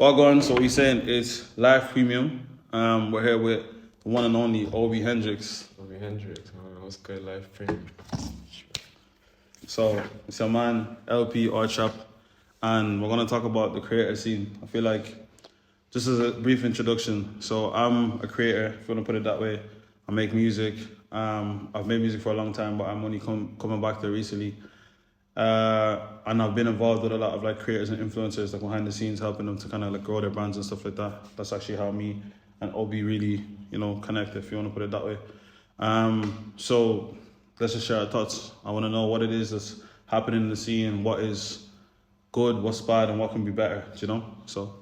Well, going. So we saying it's live premium. We're here with the one and only Obi Hendrix. Obi Hendrix, what's good, live premium? So it's a man, LP or Chap, and we're gonna talk about the creator scene. I feel like just as a brief introduction. So I'm a creator, if you wanna put it that way. I make music. I've made music for a long time, but I'm only coming back there recently. And I've been involved with a lot of like creators and influencers, like behind the scenes, helping them to kind of like grow their brands and stuff like that. That's actually how me and Obi really, connect, if you want to put it that way. So let's just share our thoughts. I want to know what it is that's happening in the scene, what is good, what's bad, and what can be better, So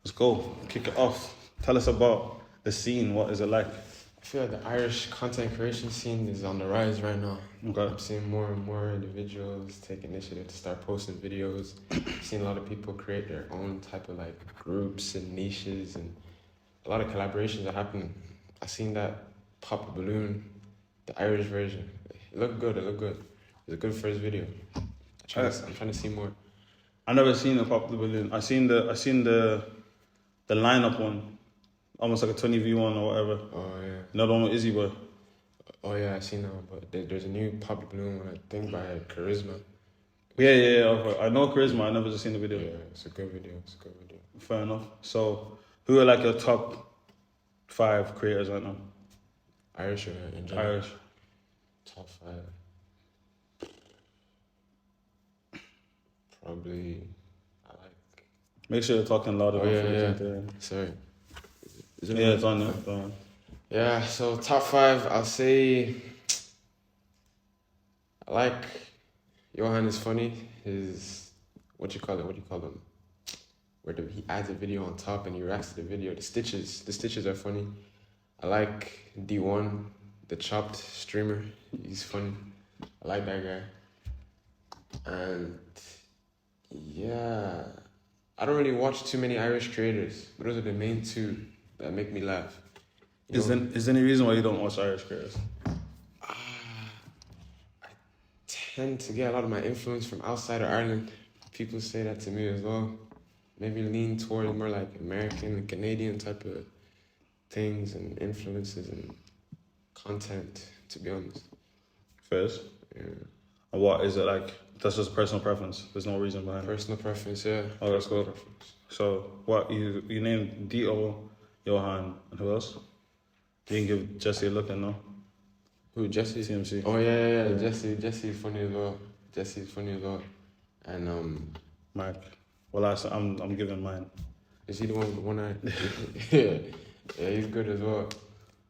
let's go, kick it off. Tell us about the scene. What is it like? I feel like the Irish content creation scene is on the rise right now. Okay. I'm seeing more and more individuals take initiative to start posting videos. I'm seeing a lot of people create their own type of like groups and niches, and a lot of collaborations are happening. I seen that Pop a Balloon, the Irish version. It looked good. It was a good first video. I'm trying to see more. I never seen the Pop the Balloon. I seen the lineup one. Almost like a 20v one or whatever. Oh, yeah. Another one with Izzy Boy. Oh, yeah, I seen that one. But there's a new Pop the Balloon one, I think, by Charisma. Yeah. I know Charisma. I never just seen the video. Yeah, it's a good video. Fair enough. So, who are like your top 5 creators right now? Irish or in general? Irish. Top 5. Probably, I like... Make sure you're talking louder. Yeah. Sorry. Yeah, it's on there. Yeah, so top 5, I'll say I like Johan is funny. His what do you call them? He adds a video on top and he reacts to the video. The stitches are funny. I like D1, the chopped streamer. He's funny. I like that guy. And yeah, I don't really watch too many Irish creators, but those are the main 2 that make me laugh. Is there any reason why you don't watch Irish creators? I tend to get a lot of my influence from outside of Ireland. People say that to me as well. Maybe lean toward more like American and Canadian type of things and influences and content, to be honest. First? Yeah. And what is it like? That's just personal preference. There's no reason behind it. Personal preference, yeah. Oh, that's cool. So, what, you named D.O., Johan, and who else? You can give Jesse a look in, no? Who, Jesse? TMC. Oh, yeah. Jesse's funny as well. And, Mark. Well, I'm giving mine. Is he the one with the one eye? yeah, he's good as well.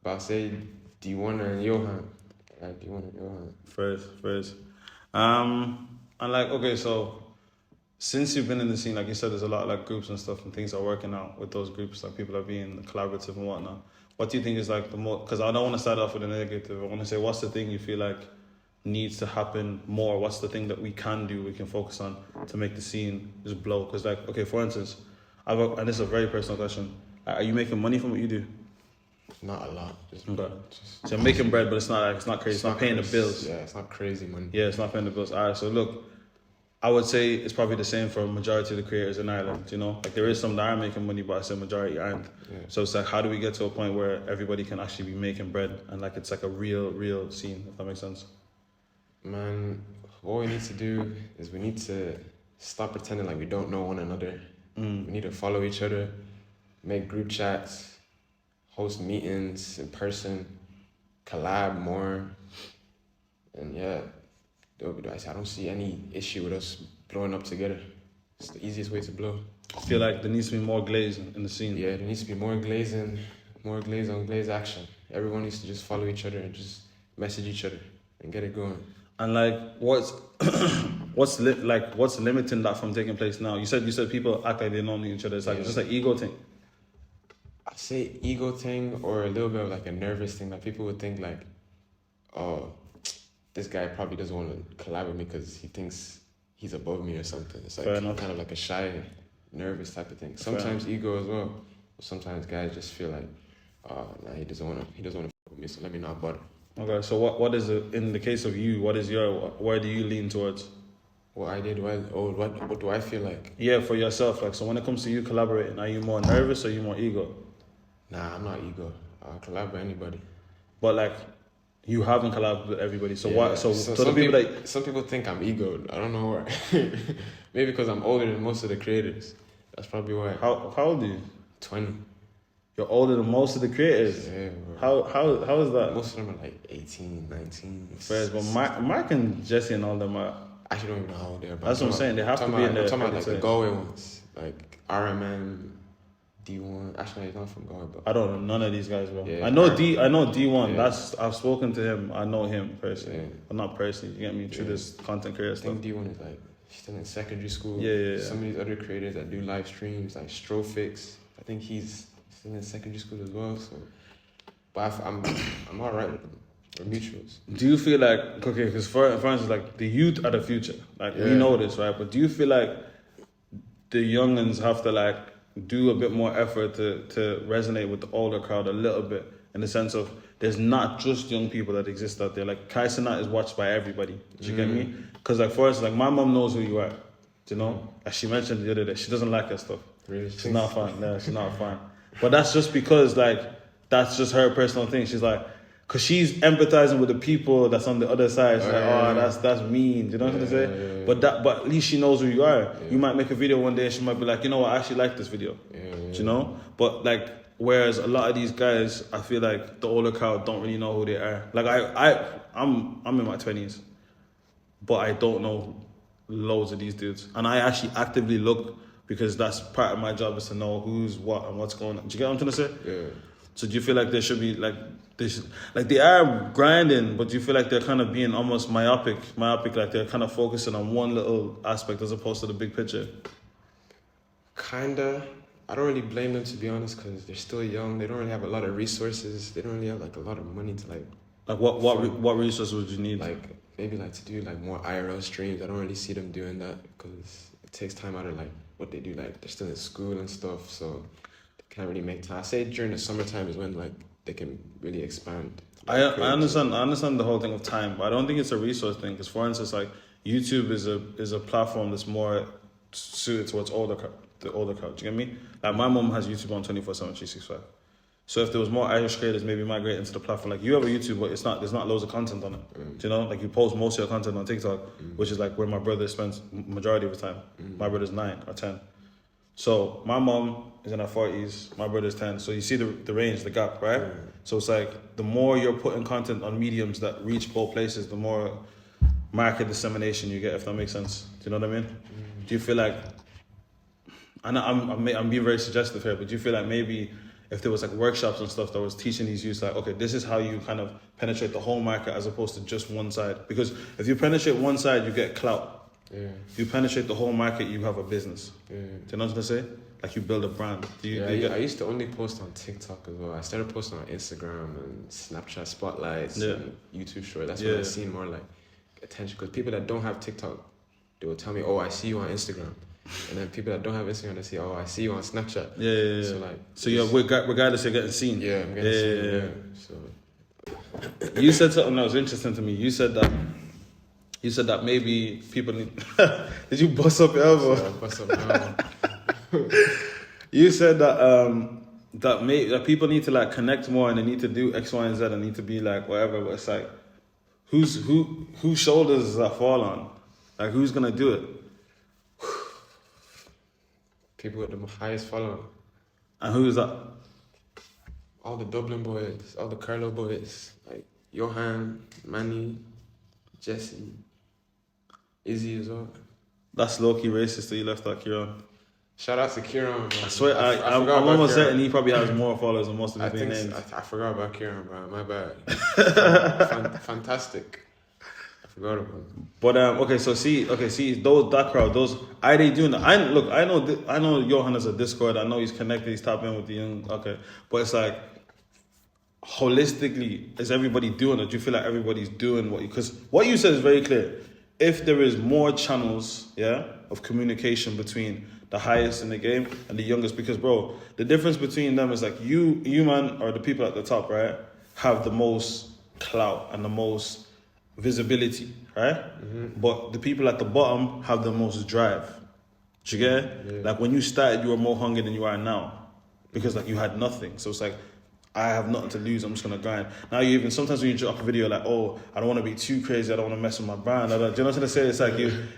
But I'll say D1 and Johan. I like D1 and Johan. First. And like, okay, so since you've been in the scene, like you said, there's a lot of like groups and stuff and things are working out with those groups, like people are being collaborative and whatnot. What do you think is like the most, because I don't want to start off with a negative, I want to say what's the thing you feel like needs to happen more? What's the thing that we can focus on to make the scene just blow? Because like, okay, for instance, and this is a very personal question, are you making money from what you do? Not a lot. So you're making bread, but it's not crazy. It's not paying the bills. Yeah, it's not crazy money. Yeah, it's not paying the bills. All right, so look, I would say it's probably the same for a majority of the creators in Ireland, Like there is some that are making money, but I say majority aren't. Yeah. So it's like, how do we get to a point where everybody can actually be making bread and like it's like a real scene, if that makes sense? Man, what we need to do is we need to stop pretending like we don't know one another. We need to follow each other, make group chats, host meetings in person, collab more, and yeah. I don't see any issue with us blowing up together. It's the easiest way to blow. I feel like there needs to be more glaze in the scene. Yeah, there needs to be more glaze on glaze action. Everyone needs to just follow each other and just message each other and get it going. And like, what's limiting that from taking place now? You said people act like they don't know each other. It's like just an ego thing. I'd say ego thing or a little bit of like a nervous thing. Like people would think like, oh, this guy probably doesn't want to collab with me because he thinks he's above me or something. It's like kind of like a shy, nervous type of thing. Sometimes ego as well. But sometimes guys just feel like, nah, he doesn't want to fuck with me, so let me not bother. Okay, so what is it in the case of you? What is where do you lean towards? What idea do I, or what do I feel like? Yeah, for yourself. Like, so when it comes to you collaborating, are you more nervous or are you more ego? Nah, I'm not ego. I'll collab with anybody. But like, you haven't collabed with everybody. So Yeah, why? So some the people that some people think I'm ego. I don't know why. Maybe because I'm older than most of the creators. That's probably why. how old are you? 20. You're older than most of the creators. Yeah, bro. How is that? Most of them are like 18, 19. Fair, but Mark and Jesse and all them are. I actually don't even know how old they are. But That's what I'm saying. They have to be in there. I'm talking about like the Galway ones. Like RMM, D1. Actually, he's not from Galway, but I don't know none of these guys, bro. Yeah, I know D1. Yeah. That's I've spoken to him. I know him personally, Yeah. but not personally. You get me through this content creator I stuff. think D1 is like still in secondary school. Yeah. Some of these other creators that do live streams, like Strofix, I think he's still in secondary school as well. So, but I'm all right with them. We're mutuals. Do you feel like okay? Because for instance, like the youth are the future. Like we Yeah. know this, right? But do you feel like the youngins have to like do a bit more effort to resonate with the older crowd a little bit in the sense of there's not just young people that exist out there. Like Kai Cenat is watched by everybody. Do you get me? Because like for us, like my mom knows who you are. Do you know? As she mentioned the other day, she doesn't like that stuff. Really? She's not fine. No, she's not fine. But that's just because like that's just her personal thing. She's like, cause she's empathizing with the people that's on the other side. She's like, oh, that's mean. Do you know what I'm saying? Yeah. But at least she knows who you are. You might make a video one day and she might be like, you know what, I actually like this video. Yeah. Do you know? But like, whereas a lot of these guys, I feel like the older crowd don't really know who they are. Like I'm in my 20s, but I don't know loads of these dudes, and I actually actively look because that's part of my job is to know who's what and what's going on. Do you get what I'm trying to say? Yeah. So do you feel like there should be like they are grinding, but do you feel like they're kind of being almost myopic, like they're kind of focusing on one little aspect as opposed to the big picture? Kinda. I don't really blame them, to be honest, because they're still young. They don't really have a lot of resources. They don't really have like a lot of money to Like what resources would you need? like maybe like to do like more IRL streams. I don't really see them doing that because it takes time out of like what they do. Like they're still in school and stuff, so they can't really make time. I say during the summertime is when like they can really expand. I understand the whole thing of time, but I don't think it's a resource thing. Because for instance, like YouTube is a platform that's more suited towards the older crowd. Do you get me? Like my mom has YouTube on 24/7, 365. So if there was more Irish creators maybe migrate into the platform, like you have a YouTube, but there's not loads of content on it. Do you know? Like you post most of your content on TikTok, which is like where my brother spends majority of his time. My brother's 9 or 10. So my mom is in her 40s, my brother's 10. So you see the range, the gap, right? So it's like the more you're putting content on mediums that reach both places, the more market dissemination you get, if that makes sense. Do you know what I mean? Do you feel like, and I'm being very suggestive here, but do you feel like maybe if there was like workshops and stuff that was teaching these youths like, okay, this is how you kind of penetrate the whole market as opposed to just one side? Because if you penetrate one side, you get clout. Yeah. If you penetrate the whole market, you have a business. Yeah. Do you know what I'm trying to say? Like you build a brand. I used to only post on TikTok as well. I started posting on Instagram and Snapchat spotlights and YouTube short. That's when I seen more like attention, because people that don't have TikTok, they will tell me, oh, I see you on Instagram. And then people that don't have Instagram, they say, oh, I see you on Snapchat. Yeah. So you're regardless, you're getting seen. Yeah, I'm getting seen. So you said something that was interesting to me. You said that maybe people need. Did you bust up your elbow? So I bust up my elbow. You said that people need to like connect more and they need to do X, Y, and Z and need to be like whatever. But it's like, whose shoulders does that fall on? Like who's gonna do it? People with the highest following. And who is that? All the Dublin boys, all the Carlo boys, like Johan, Manny, Jesse, Izzy as well. That's low-key racist that you left that Kieran. Shout out to Kieran, man. I swear, I'm forgot about almost Kieran. certain he probably has more followers than most of his names. I forgot about Kieran, bro. My bad. Fantastic. I forgot about him. But see that crowd, are they doing that? I know Johan is a Discord. I know he's connected. He's tapping with the young. Okay, but it's like holistically, is everybody doing it? Do you feel like everybody's doing what? Because what you said is very clear. If there is more channels, of communication between the highest in the game and the youngest, because bro, the difference between them is like you man, or the people at the top, right, have the most clout and the most visibility, right? But the people at the bottom have the most drive. Do you get it? Yeah. Like when you started, you were more hungry than you are now, because like you had nothing. So it's like, I have nothing to lose. I'm just gonna grind. Now you even sometimes when you drop a video like, oh, I don't want to be too crazy. I don't want to mess with my brand. Do you know what I'm trying to say? It's like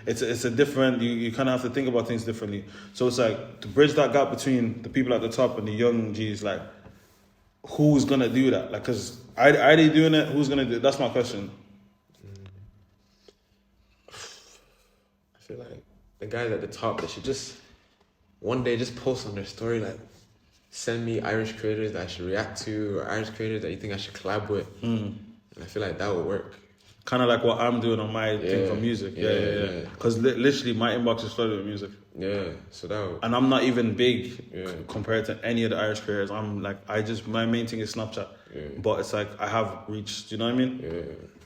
it's a different. You kind of have to think about things differently. So it's like to bridge that gap between the people at the top and the young G's. Like, who's gonna do that? Like, cause are they doing it? Who's gonna do it? That's my question. I feel like the guys at the top, they should just one day just post on their story like, send me Irish creators that I should react to, or Irish creators that you think I should collab with. And I feel like that would work. Kind of like what I'm doing on my thing for music. Yeah. Because literally my inbox is flooded with music. Yeah, so that would... And I'm not even big compared to any of the Irish creators. I'm like, my main thing is Snapchat. Yeah. But it's like, I have reached, do you know what I mean? Yeah.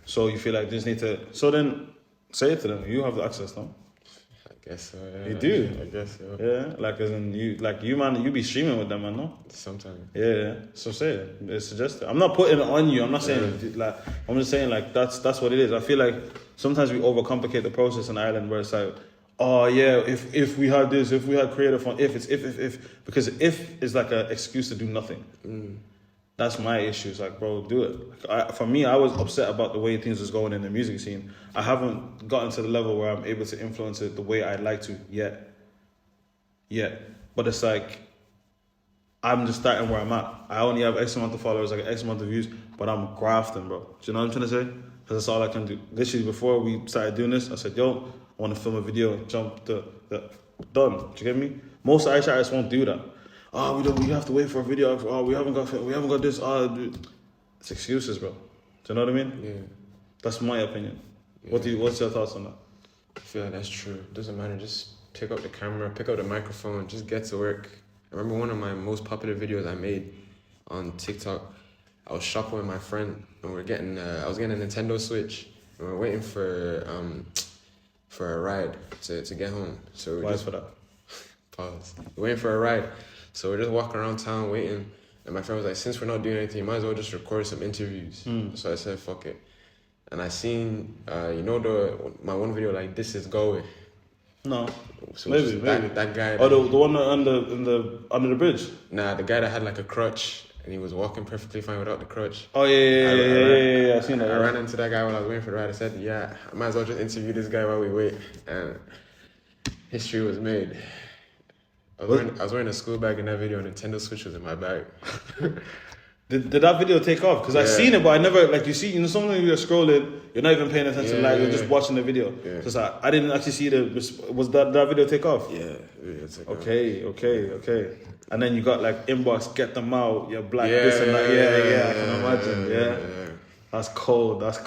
So you feel like just need to, so then say it to them. You have the access, no? I guess so, yeah. You do? I guess so. Yeah, like as in you man, you be streaming with them, man, no? Sometimes. Yeah. So say it. It's suggested. I'm not putting it on you. I'm not saying like. I'm just saying like that's what it is. I feel like sometimes we overcomplicate the process in Ireland, where it's like, oh yeah, if we had this, if we had creative fun, if because if is like an excuse to do nothing. That's my issue. It's like, bro, do it. Like, for me, I was upset about the way things was going in the music scene. I haven't gotten to the level where I'm able to influence it the way I'd like to yet. But it's like, I'm just starting where I'm at. I only have X amount of followers, like X amount of views, but I'm grafting, bro. Do you know what I'm trying to say? Because that's all I can do. Literally, before we started doing this, I said, yo, I want to film a video, jump the done. Do you get me? Most Irish artists won't do that. Oh, we have to wait for a video. Oh, we haven't got this. It's excuses, bro. Do you know what I mean? Yeah. That's my opinion. Yeah. What's your thoughts on that? I feel like that's true. Doesn't matter. Just pick up the camera, pick up the microphone, just get to work. I remember one of my most popular videos I made on TikTok. I was shopping with my friend, and I was getting a Nintendo Switch, and we're waiting for a ride to get home. So Why for that? Pause. We're waiting for a ride. So we're just walking around town waiting. And my friend was like, since we're not doing anything, you might as well just record some interviews. So I said, fuck it. And I seen, my one video, like, this is Galway. No. So maybe. That guy. Oh, the one under the bridge? Nah, the guy that had like a crutch and he was walking perfectly fine without the crutch. Oh, yeah. I seen that. I ran into that guy while I was waiting for the ride. I said, yeah, I might as well just interview this guy while we wait. And history was made. I was wearing a school bag in that video, and Nintendo Switch was in my bag. Did that video take off? Because I seen it, but I never, like, sometimes you're scrolling, you're not even paying attention, you're just watching the video. Yeah. So it's like, I didn't actually see was that video take off? Yeah, video take off. Okay. And then you got, like, inbox, get them out, you're black, this and that. Yeah, I can imagine, yeah. That's cold. It's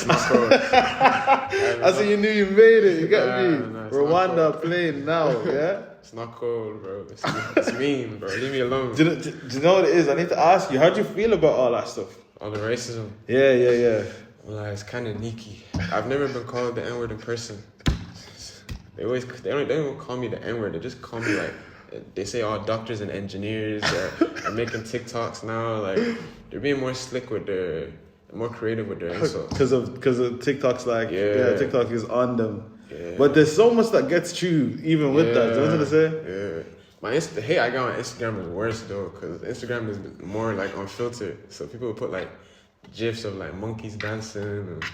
not cold. That's when you knew you made it, you get me? No, Rwanda playing now, yeah? It's not cold, bro. It's mean, bro. Leave me alone. Do you know what it is? I need to ask you, how do you feel about all that stuff? All the racism? Yeah. Well, it's kind of neaky. I've never been called the N-word in person. They don't even call me the N-word. They just call me like, they say all doctors and engineers are making TikToks now. Like, they're being more slick with more creative with their insults. Because of TikTok's like, TikTok is on them. Yeah. But there's so much that gets through even with that. Do you know what I'm saying? Yeah. The hate I got on Instagram is worse though, because Instagram is more like unfiltered. So people will put like gifs of like monkeys dancing and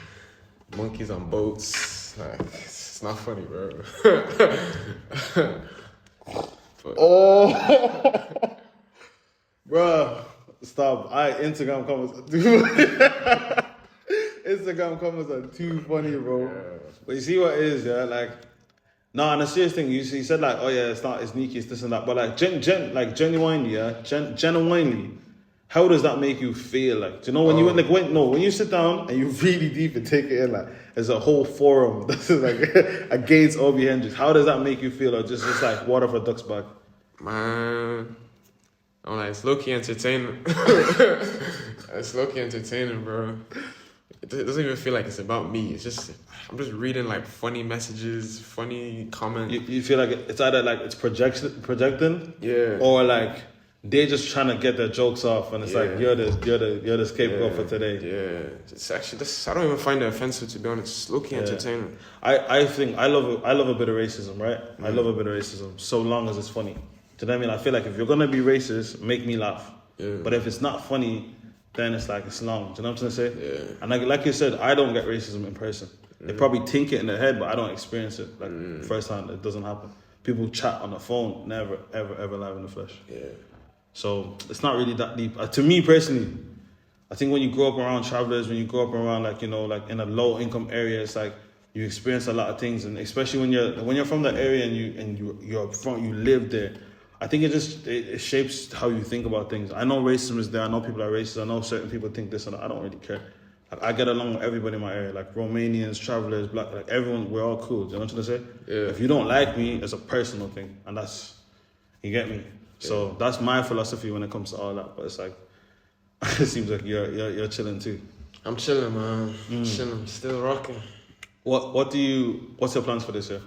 monkeys on boats. Like, it's not funny, bro. Bruh, stop. Instagram comments. Instagram comments are too funny, bro. Yeah. But you see what it is, yeah? Like, no, and a serious thing, you said like, oh yeah, it's sneaky, it's this and that. But like, genuinely, genuinely, how does that make you feel? Like, do you know when you sit down and you really deep and take it in, like, there's a whole forum that's like against Obi Hendrix. How does that make you feel? Or just like water for duck's back? Man, I'm like, it's low-key entertaining. It's low-key entertaining, bro. It doesn't even feel like it's about me. It's just, I'm just reading like funny messages, funny comments. You feel like it's either like it's projecting, yeah, or like they just trying to get their jokes off, and it's like you're the scapegoat for today. Yeah, it's actually this. I don't even find it offensive, to be honest. It's low-key entertainment. I think I love a bit of racism, right? I love a bit of racism, so long as it's funny. Do you know what I mean? I feel like if you're gonna be racist, make me laugh. Yeah. But if it's not funny, then it's like it's long. Do you know what I'm trying to say? Yeah. And like you said, I don't get racism in person. They probably think it in their head, but I don't experience it. Like firsthand, it doesn't happen. People chat on the phone, never, ever, ever live in the flesh. Yeah. So it's not really that deep. To me personally, I think when you grow up around travelers, when you grow up around like like in a low income area, it's like you experience a lot of things, and especially when you're from that area and you live there. I think it shapes how you think about things. I know racism is there. I know people are racist. I know certain people think this and that. I don't really care. Like, I get along with everybody in my area, like Romanians, travelers, black, like everyone. We're all cool. Do you know what I'm trying to say? Yeah. If you don't like me, it's a personal thing, and you get me. So that's my philosophy when it comes to all that. But it's like, it seems like you're chilling too. I'm chilling, man. Chilling. Still rocking. What's your plans for this year?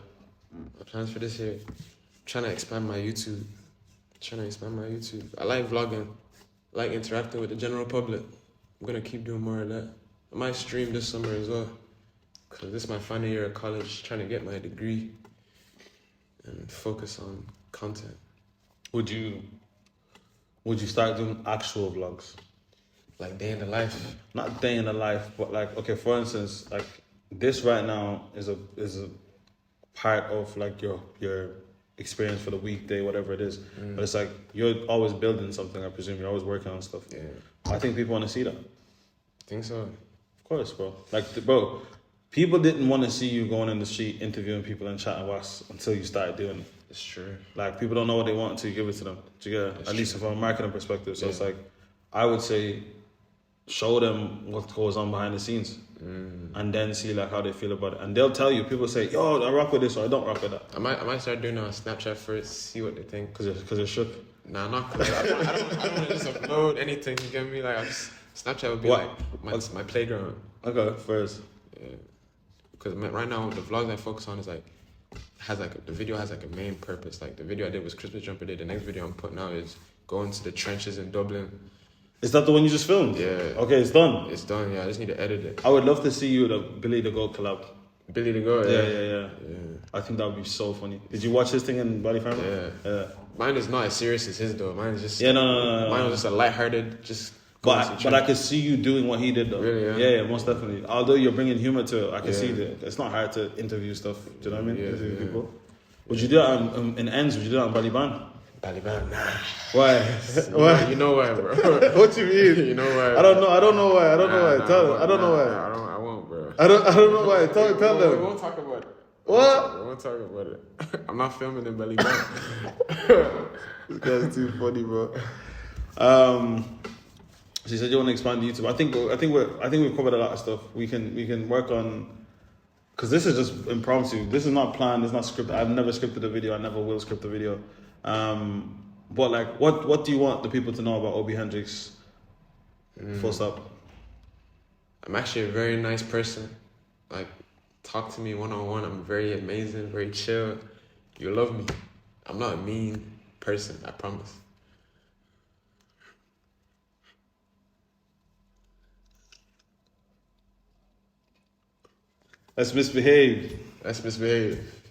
My plans for this year, trying to expand my YouTube. I like vlogging. I like interacting with the general public. I'm gonna keep doing more of that. I might stream this summer as well, because this is my final year of college, trying to get my degree and focus on content. Would you start doing actual vlogs? Like day in the life. Not day in the life, but like, okay, for instance, like this right now is a part of like your experience for the weekday, whatever it is. But it's like you're always building something, I presume. You're always working on stuff. Yeah. I think people want to see that. Think so? Of course, bro. Like, bro, people didn't want to see you going in the street interviewing people and chatting was until you started doing it. It's true. Like, people don't know what they want until you give it to them. Do you get it? At least from a marketing perspective. So it's like, I would say, show them what goes on behind the scenes. And then see like how they feel about it. And they'll tell you, people say, yo, I rock with this or I don't rock with that. I might start doing it on Snapchat first, see what they think. Because you're shook. Nah, not because I don't want to just upload anything, you get me? Like, Snapchat would be What? like my playground. Okay, first. Yeah. Because right now, the vlogs I focus on is like, the video has like a main purpose. Like the video I did was Christmas Jumper Day. The next video I'm putting out is going to the trenches in Dublin. Is that the one you just filmed? Yeah. Okay, it's done. It's done, yeah. I just need to edit it. I would love to see you the Billy the Goat collab. Billy the Goat, Yeah. I think that would be so funny. Did you watch his thing in Body Farmer? Yeah. Mine is not as serious as his though. Mine is just No. Mine was just a lighthearted, just. But I could see you doing what he did though. Really, yeah, most definitely. Although you're bringing humor to it, I can see that it's not hard to interview stuff. Do you know what I mean? Interview people. Would you do that in ends? Would you do that on Baliban? Baliban, nah. Why? Why? You know why, bro? What you mean? You know why? I don't know why. I don't know why. I don't know why. I won't, bro. I don't know why. Tell them. We won't talk about it. What? We won't talk about it. I'm not filming in Baliban. This guy's too funny, bro. She said you want to expand YouTube. I think we've covered a lot of stuff. We can work on, because this is just impromptu. This is not planned. It's not scripted. I've never scripted a video. I never will script a video. But like, what do you want the people to know about Obi Hendrix? Full stop. I'm actually a very nice person. Like, talk to me one-on-one. I'm very amazing, very chill. You love me. I'm not a mean person, I promise. Let's misbehave. Let's misbehave.